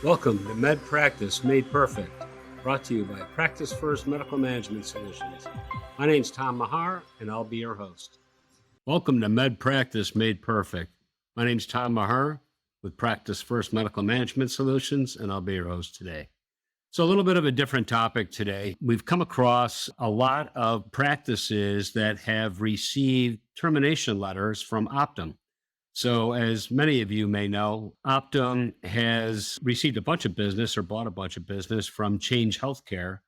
Welcome to Med Practice Made Perfect, brought to you by Practicefirst Medical Management Solutions. My name's Tom Mahar, and I'll be your host. Welcome to Med Practice Made Perfect. My name's Tom Mahar with Practicefirst Medical Management Solutions, and I'll be your host today. So a little bit of a different topic today. We've come across a lot of practices that have received termination letters from Optum. So as many of you may know, Optum has received a bunch of business or bought a bunch of business from Change Healthcare.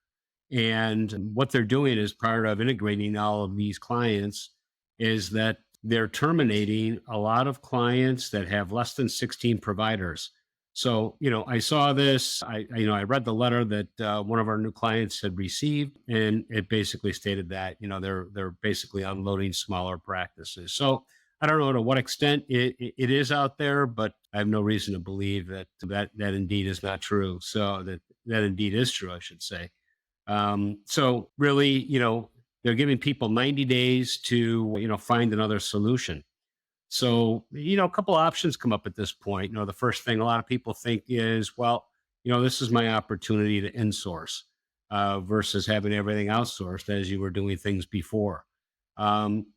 And what they're doing as part of integrating all of these clients is that they're terminating a lot of clients that have less than 16 providers. So, I saw this, I read the letter that one of our new clients had received, and it basically stated that, they're basically unloading smaller practices. So I don't know to what extent it is out there, but I have no reason to believe that indeed is not true. So that indeed is true, I should say. So really, they're giving people 90 days to, find another solution. So, a couple options come up at this point. The first thing a lot of people think is, well, this is my opportunity to insource versus having everything outsourced as you were doing things before. Um,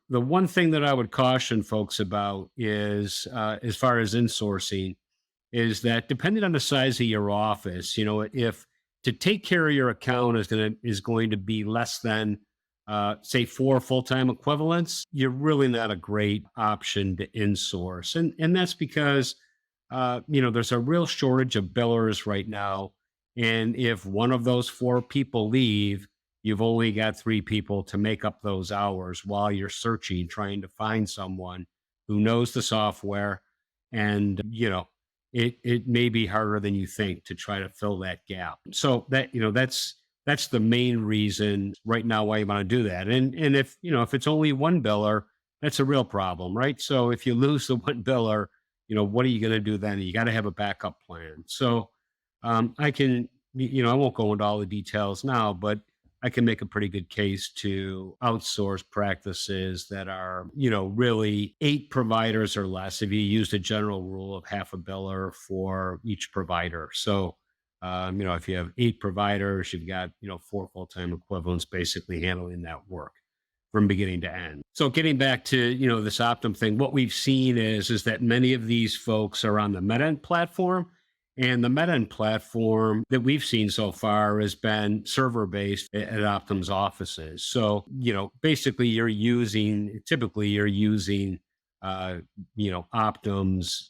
the one thing that I would caution folks about is, as far as insourcing, is that depending on the size of your office, if to take care of your account is going to be less than say 4 full-time equivalents, you're really not a great option to insource. And that's because there's a real shortage of billers right now. And if one of those 4 people leave, you've only got 3 people to make up those hours while you're searching, trying to find someone who knows the software. And, it may be harder than you think to try to fill that gap. So that's the main reason right now why you want to do that. And if it's only one biller, that's a real problem, right? So if you lose the one biller, what are you going to do then? You got to have a backup plan. So I won't go into all the details now, but I can make a pretty good case to outsource practices that are, really 8 providers or less. If you use the general rule of half a biller for each provider. So, if you have 8 providers, you've got, 4 full-time equivalents basically handling that work from beginning to end. So getting back to, this Optum thing, what we've seen is that many of these folks are on the Medent platform. And the Medent platform that we've seen so far has been server-based at Optum's offices. So, basically typically you're using, Optum's,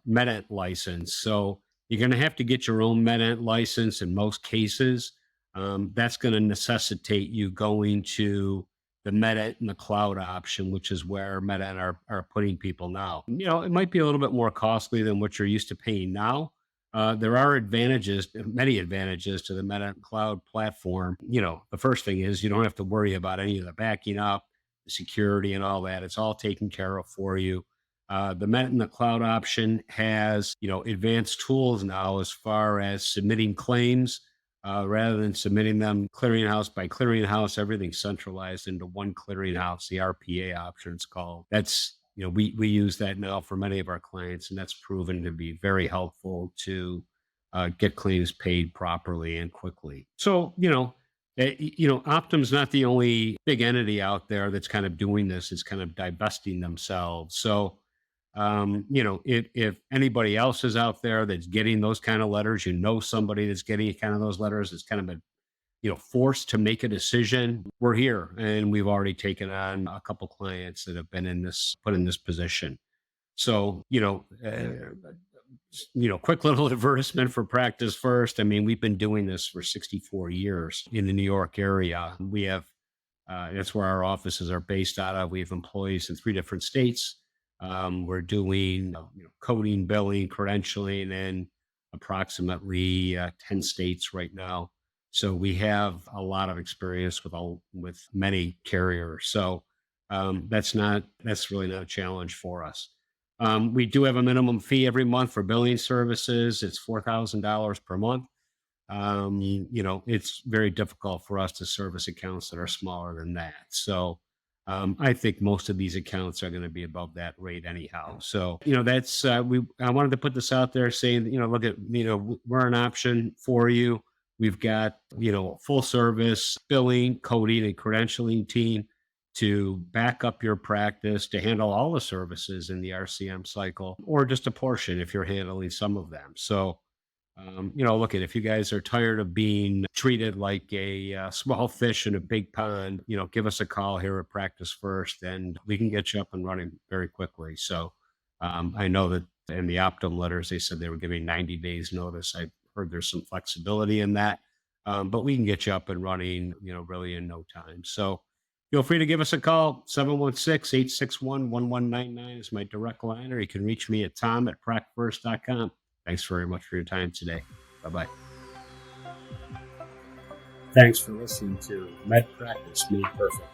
Medent license. So you're going to have to get your own Medent license in most cases. That's going to necessitate you going to the Medent and the cloud option, which is where Medent are putting people now. It might be a little bit more costly than what you're used to paying now. There are many advantages to the Medent cloud platform. The first thing is you don't have to worry about any of the backing up, the security and all that. It's all taken care of for you. The Medent and the cloud option has, advanced tools now as far as submitting claims. Rather than submitting them clearinghouse by clearinghouse, everything's centralized into one clearinghouse, the RPA option it's called. That's, we use that now for many of our clients, and that's proven to be very helpful to get claims paid properly and quickly. So, Optum's not the only big entity out there that's kind of doing this. It's kind of divesting themselves. So, if anybody else is out there that's getting those kind of letters, somebody that's getting kind of those letters, it's kind of been, forced to make a decision. We're here, and we've already taken on a couple clients that have been put in this position. So, quick little advertisement for Practicefirst. I mean, we've been doing this for 64 years in the New York area. We have, that's where our offices are based out of. We have employees in 3 different states. We're doing coding, billing, credentialing in approximately 10 states right now. So we have a lot of experience with many carriers. So that's really not a challenge for us. We do have a minimum fee every month for billing services. It's $4,000 per month. It's very difficult for us to service accounts that are smaller than that. So I think most of these accounts are going to be above that rate anyhow. So, that's I wanted to put this out there saying, look at, we're an option for you. We've got, full service billing, coding, and credentialing team to back up your practice to handle all the services in the RCM cycle, or just a portion if you're handling some of them. So, look at if you guys are tired of being treated like a small fish in a big pond, give us a call here at Practice First, and we can get you up and running very quickly. So I know that in the Optum letters, they said they were giving 90 days notice. I heard there's some flexibility in that, but we can get you up and running, really in no time. So feel free to give us a call. 716-861-1199 is my direct line, or you can reach me at tom@pracfirst.com. Thanks very much for your time today. Bye-bye. Thanks for listening to Med Practice Made Perfect.